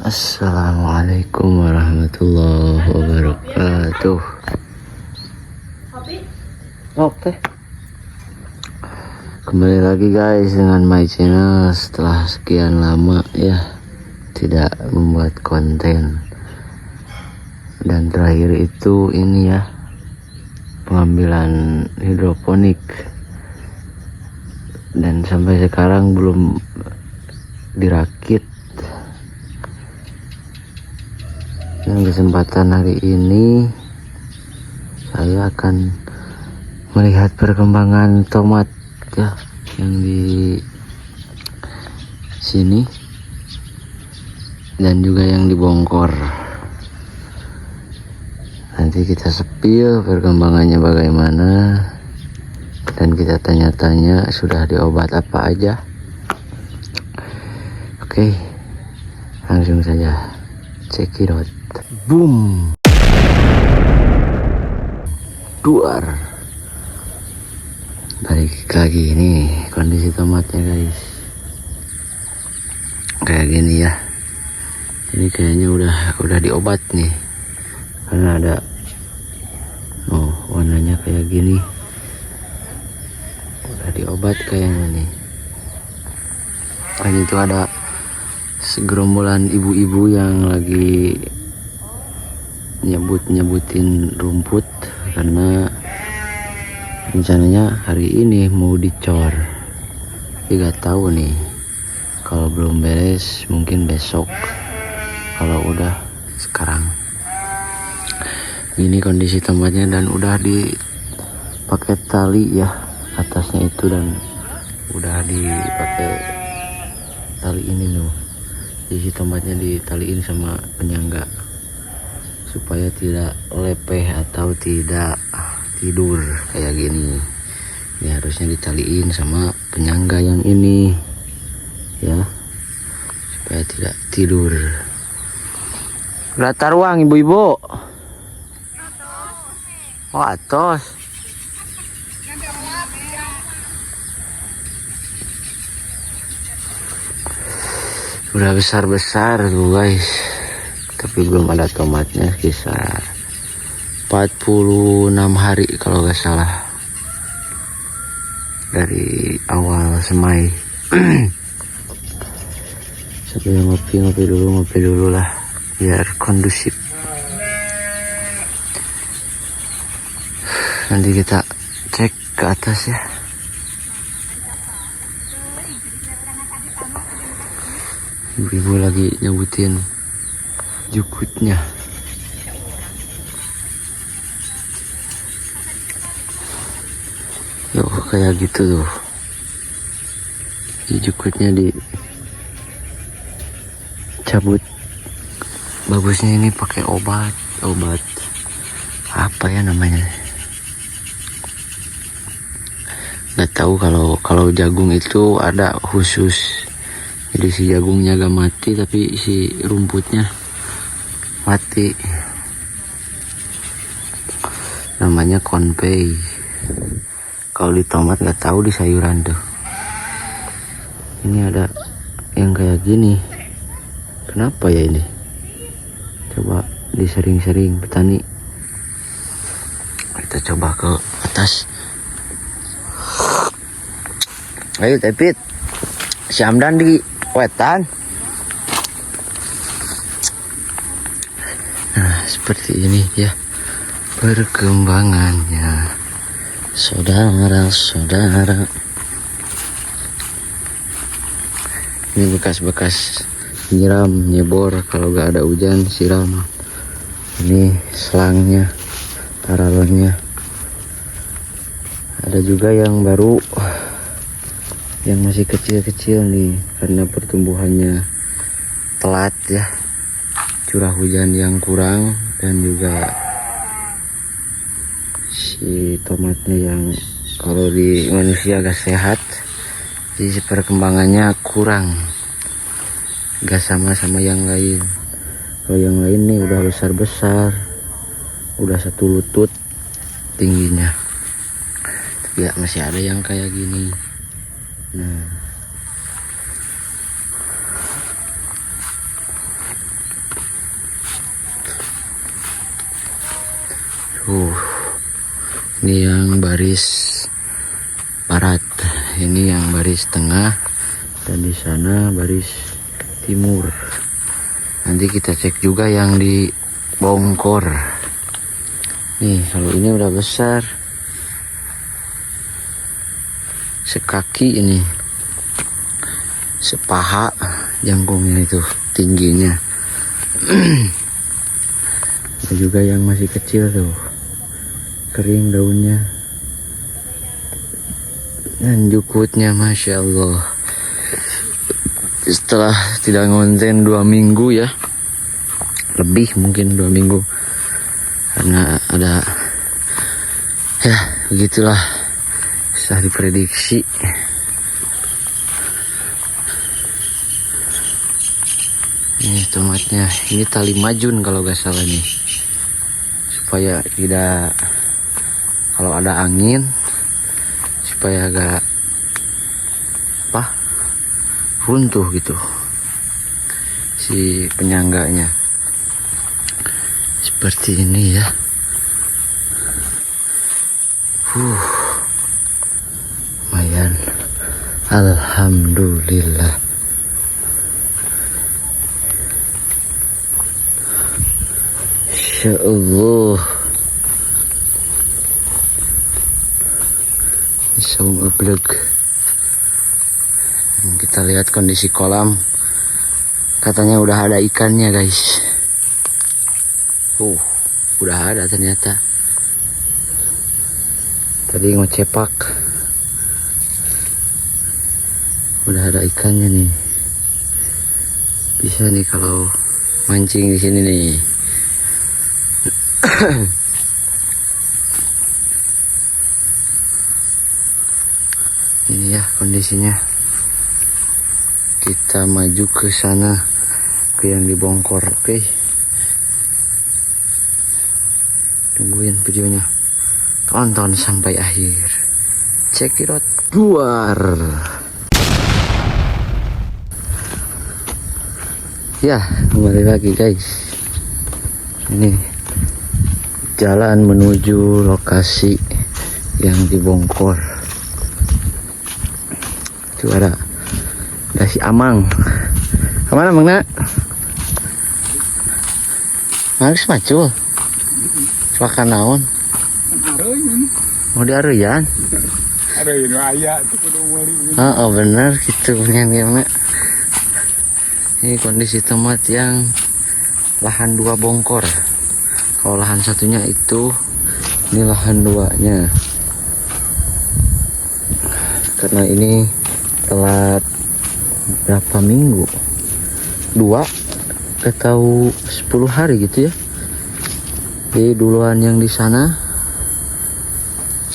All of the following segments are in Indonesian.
Assalamualaikum warahmatullahi wabarakatuh. Oke. Kembali lagi guys dengan my channel setelah sekian lama ya tidak membuat konten. Dan terakhir itu ini ya, pengambilan hidroponik. Dan sampai sekarang belum dirakit. Yang kesempatan hari ini saya akan melihat perkembangan tomat ya yang di sini dan juga yang dibongkor. Nanti kita sepil perkembangannya bagaimana dan kita tanya-tanya sudah diobat apa aja. Oke, langsung saja cekidot. Boom, duar. Balik lagi ini kondisi tomatnya guys, kayak gini ya. Ini kayaknya udah diobat nih, karena ada warnanya kayak gini, udah diobat kayaknya nih. Dan itu ada segerombolan ibu-ibu yang lagi nyebutin rumput karena rencananya hari ini mau dicor. Tapi gak tahu nih, kalau belum beres mungkin besok, kalau udah sekarang. Ini kondisi tomatnya dan udah dipakai tali ya atasnya itu, dan udah dipakai tali ini loh. Isi tomatnya ditaliin sama penyangga supaya tidak lepeh atau tidak tidur kayak gini. Ini harusnya ditaliin sama penyangga yang ini ya, supaya tidak tidur. Berapa ruang ibu-ibu? Oh atos. Udah besar-besar tuh guys, tapi belum ada tomatnya. Kisar 46 hari kalau gak salah dari awal semai. Sambil ngopi dulu lah biar kondusif. Nanti kita cek ke atas ya. Ibu-ibu lagi nyebutin jukutnya. Yo kayak gitu tuh. Di jukutnya dicabut. Bagusnya ini pakai obat apa ya namanya? Nggak tahu. Kalau jagung itu ada khusus. Jadi si jagungnya gak mati, tapi si rumputnya mati. Namanya konpei. Kalau di tomat gak tahu, di sayuran tuh. Ini ada yang kayak gini. Kenapa ya ini? Coba disering-sering petani. Kita coba ke atas. Ayo Tepit. Si Hamdan di wetan. Nah seperti ini ya perkembangannya saudara-saudara. Ini bekas-bekas nyiram, nyebor. Kalau gak ada hujan siram. Ini selangnya, paralonnya. Ada juga yang baru, yang masih kecil-kecil nih, karena pertumbuhannya telat ya, curah hujan yang kurang, dan juga si tomatnya yang kalau di manusia gak sehat, jadi perkembangannya kurang, gak sama yang lain. Kalau yang lain nih udah besar-besar, udah satu lutut tingginya, tapi ya masih ada yang kayak gini. Nah Ini yang baris barat, ini yang baris tengah, dan di sana baris timur. Nanti kita cek juga yang di bongkor. Nih, kalau ini udah besar, sekaki ini, sepaha jangkungnya itu tingginya. Ada juga yang masih kecil tuh, kering daunnya. Dan jukutnya Masya Allah, setelah tidak ngonten 2 minggu ya, lebih mungkin 2 minggu, karena ada ya begitulah, susah diprediksi. Ini tomatnya, ini tali majun kalau gak salah nih, supaya tidak, kalau ada angin supaya agak runtuh gitu si penyangganya. Seperti ini ya. Lumayan, alhamdulillah. Insya Allah. Saung ngeblek. Kita lihat kondisi kolam, katanya udah ada ikannya guys. Udah ada ternyata. Tadi ngocepak, udah ada ikannya nih. Bisa nih kalau mancing di sini nih. Ini ya kondisinya. Kita maju ke sana, ke yang dibongkor. Oke. Tungguin videonya. Tonton sampai akhir. Check it out. Luar. Ya, kembali lagi guys. Ini jalan menuju lokasi yang dibongkor. Itu ada si Amang. Kemana Mang Nak? Harus macul. Celaka naon? Mau diareuyan? Areuyan aya tuh kudu meuli. Oh, bener gitu punya. Ini kondisi tomat yang lahan 2 bongkor. Kalau lahan satunya itu, ini lahan 2-nya. Karena ini telat berapa minggu, 2 atau 10 hari gitu ya. Jadi duluan yang di sana,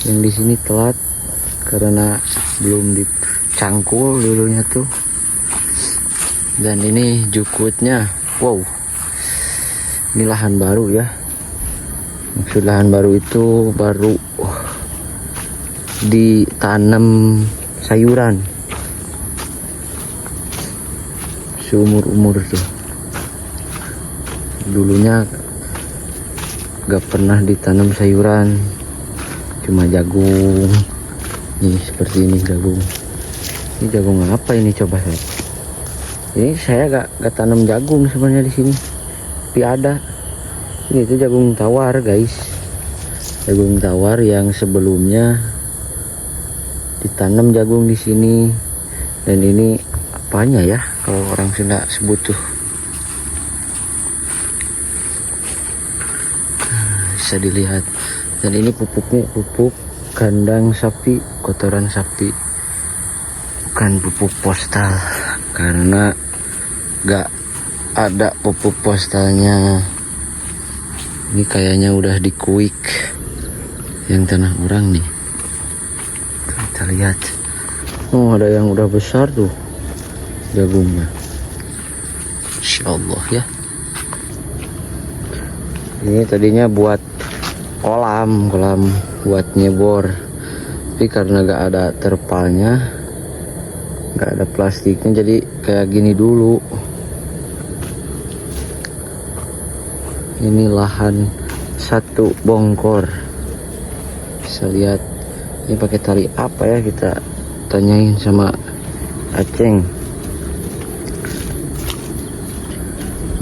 yang di sini telat karena belum dicangkul dulunya tuh. Dan ini jukutnya, wow, ini lahan baru ya. Maksud lahan baru itu baru ditanam sayuran seumur-umur tuh. Dulunya gak pernah ditanam sayuran, cuma jagung. Nih seperti ini jagung. Ini jagung apa ini coba saya? Ini saya gak tanam jagung sebenarnya di sini, tapi ada. Ini itu jagung tawar guys, jagung tawar yang sebelumnya ditanam jagung di sini. Dan ini apanya ya kalau orang Sunda sebut tuh, bisa dilihat. Dan ini pupuknya pupuk kandang sapi, kotoran sapi, bukan pupuk postal, karena gak ada pupuk postalnya. Ini kayaknya udah dikuik yang tanah orang nih. Kita lihat. Oh, ada yang udah besar tuh jagungnya. Insyaallah ya. Ini tadinya buat kolam buat nyebor, tapi karena gak ada terpalnya, gak ada plastiknya, jadi kayak gini dulu. Ini lahan satu bongkor. Bisa lihat ini pakai tali apa ya, kita tanyain sama Aceng.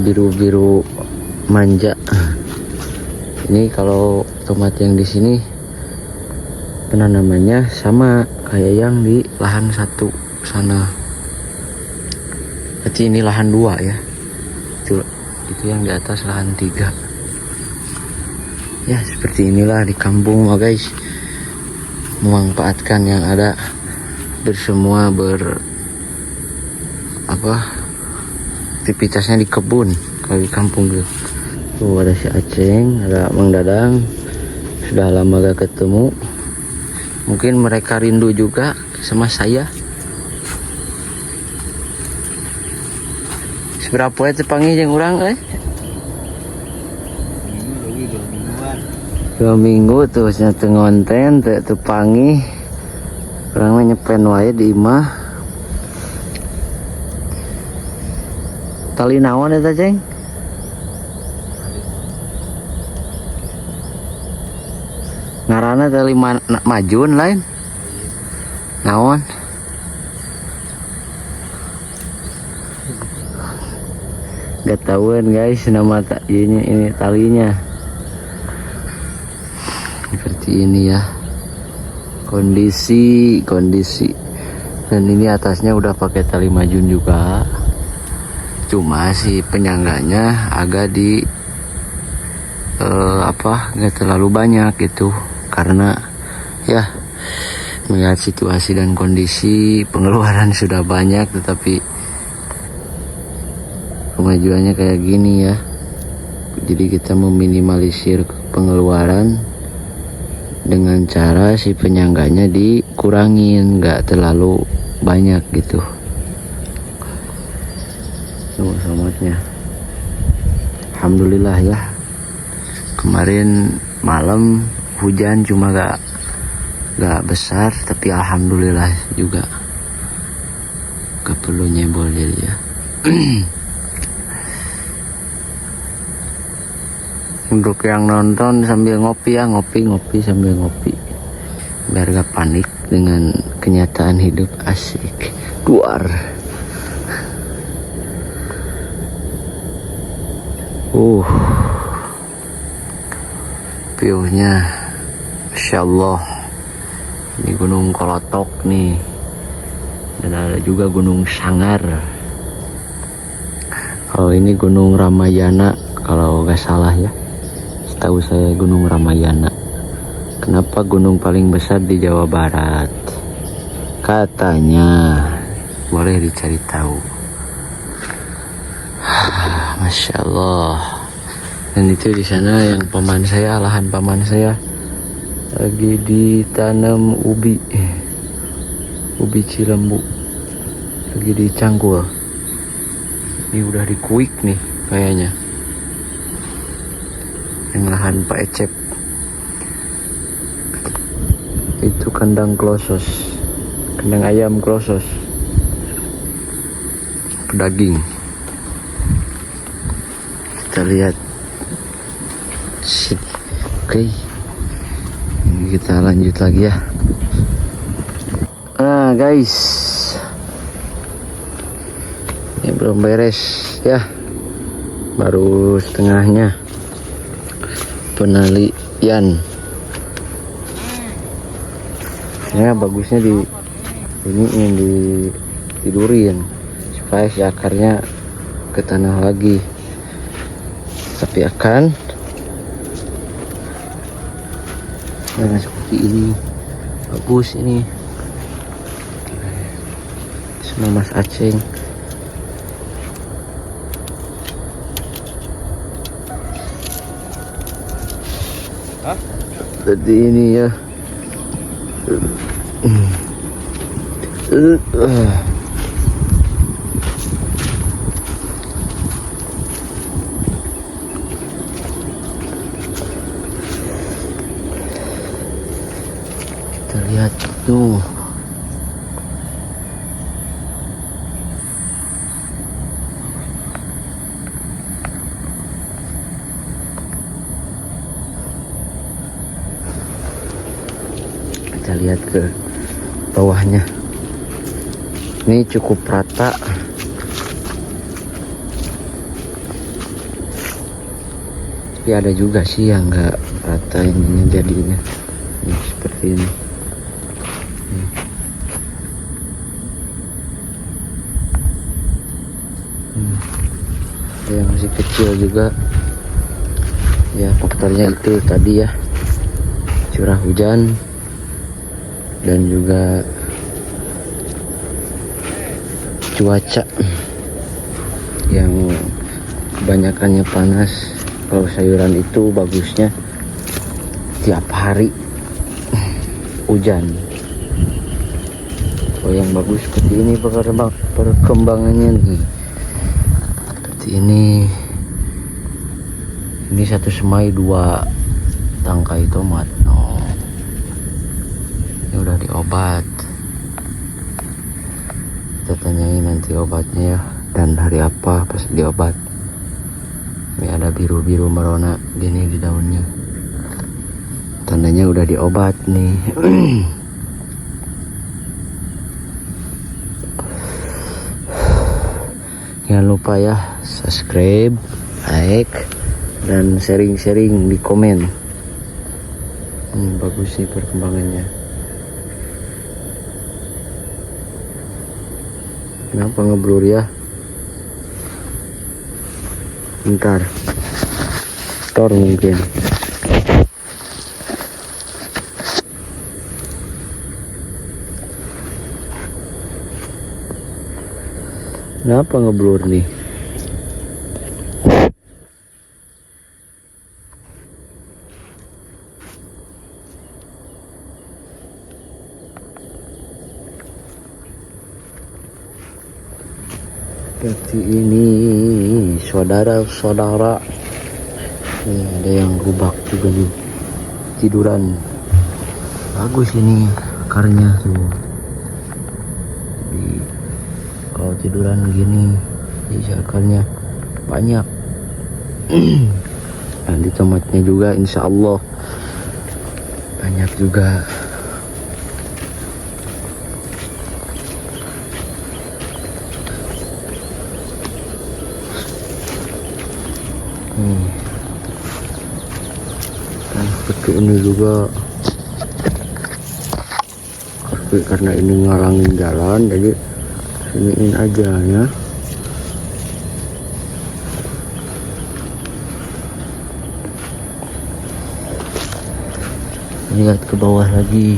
Biru-biru manja. Ini kalau tomat yang di sini penanamannya sama kayak yang di lahan satu sana. Berarti ini lahan 2 ya. Itu yang di atas lahan 3. Ya seperti inilah di kampung guys. Memanfaatkan yang ada, bersemua aktivitasnya di kebun kalau di kampung gitu. Tuh ada si Aceng, ada Mang Dadang, sudah lama gak ketemu. Mungkin mereka rindu juga sama saya. Seberapa ya tepangi yang orang 2 minggu tuh nyata ngonten tepangi. Orang nyepen wae di imah. Tali naon eta Ceng? Ngaranna tali majun lain. Naon? Gak tahuan guys nama ini talinya. Seperti ini ya. Kondisi. Dan ini atasnya udah pakai tali majun juga. Cuma si penyangganya agak nggak terlalu banyak gitu, karena ya melihat situasi dan kondisi pengeluaran sudah banyak, tetapi kemajuannya kayak gini ya. Jadi kita meminimalisir pengeluaran dengan cara si penyangganya dikurangin, nggak terlalu banyak gitu. Somatnya alhamdulillah ya, kemarin malam hujan cuma gak besar, tapi alhamdulillah juga gak perlu nyebol jadi ya. Untuk yang nonton sambil ngopi ya, ngopi sambil ngopi biar gak panik dengan kenyataan hidup. Asik keluar. View-nya Masya Allah. Ini Gunung Kolotok nih, dan ada juga Gunung Sangar. Kalau ini Gunung Ramayana kalau nggak salah ya, setahu saya Gunung Ramayana. Kenapa gunung paling besar di Jawa Barat? Katanya, boleh dicari tahu. Masya Allah. Dan itu di sana yang paman saya, lahan paman saya lagi ditanam ubi cilembu, lagi dicangkul. Ini udah dikuik nih kayaknya. Yang lahan Pak Ecep itu kandang klosos, kandang ayam klosos pedaging. Kita lihat sini. Oke, kita lanjut lagi ya. Nah guys, ini belum beres ya, baru setengahnya penalian. Ya bagusnya ditidurin supaya si akarnya ke tanah lagi. Tapi akan dengan seperti ini, bagus ini sama Mas Aceng. Jadi ini ya. Kita lihat tuh. lihat ke bawahnya. Ini cukup rata. Tapi ada juga sih yang nggak rata ininya jadinya. Ini seperti ini. Nih. Ada yang masih kecil juga. Ya faktornya itu tadi ya, curah hujan dan juga cuaca yang kebanyakannya panas. Kalau sayuran itu bagusnya tiap hari hujan. Oh yang bagus seperti ini perkembangannya nih. Seperti ini. Ini satu semai 2 tangkai tomat. Oh, ini udah diobat. Kita tanyain nanti obatnya ya, dan hari apa pas diobat. Ini ada biru-biru merona gini di daunnya. Tandanya udah diobat nih. Jangan lupa ya subscribe, like, dan sharing-sharing di komen. Bagus sih perkembangannya. Kenapa ngeblur ya? Bentar. Tor mungkin. Kenapa ngeblur nih? Seperti ini saudara-saudara. Nih, ada yang rubak juga nih, tiduran. Bagus ini akarnya tuh. Jadi kalau tiduran gini bisa akarnya banyak. Nanti tomatnya juga insya Allah banyak juga. Nah, seperti ini juga. Tapi karena ini ngalangin jalan, jadi siniin aja ya. Lihat ke bawah lagi.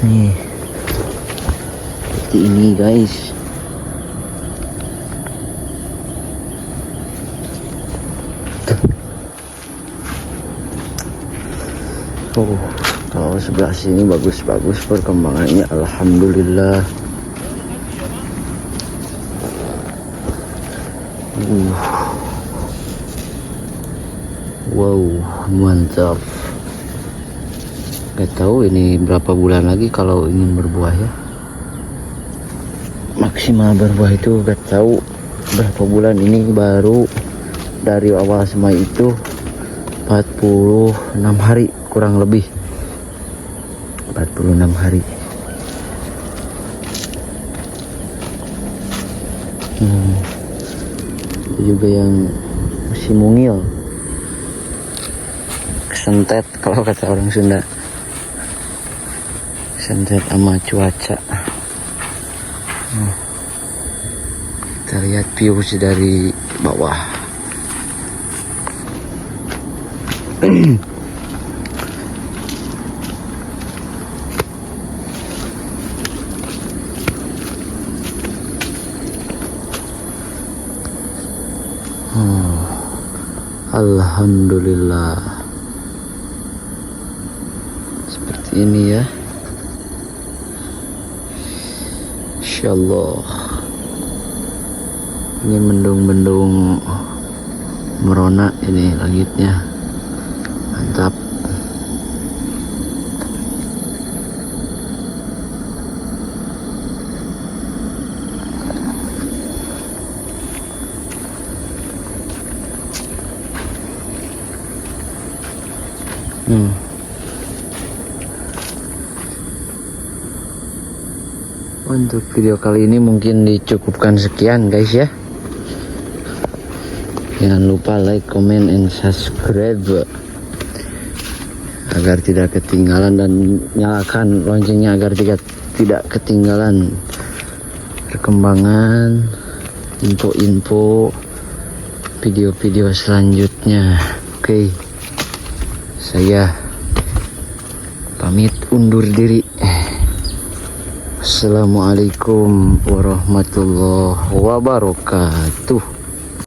Nih, seperti ini guys. Oh, kalau sebelah sini bagus-bagus perkembangannya, alhamdulillah. Wow, mantap. Gak tahu ini berapa bulan lagi kalau ingin berbuah ya. Maksimal berbuah itu gak tahu berapa bulan. Ini baru dari awal semai itu 46 hari kurang lebih. 46 hari. Itu juga yang masih mungil, kesentet kalau kata orang Sunda, kesentet sama cuaca. Kita lihat view dari bawah. Alhamdulillah. Seperti ini ya. Insyaallah. Ini mendung-mendung merona ini langitnya. Mantap. untuk video kali ini mungkin dicukupkan sekian guys ya. Jangan lupa like, comment, and subscribe agar tidak ketinggalan, dan nyalakan loncengnya agar tidak ketinggalan perkembangan info-info video-video selanjutnya. Oke, saya pamit undur diri. Assalamualaikum warahmatullahi wabarakatuh.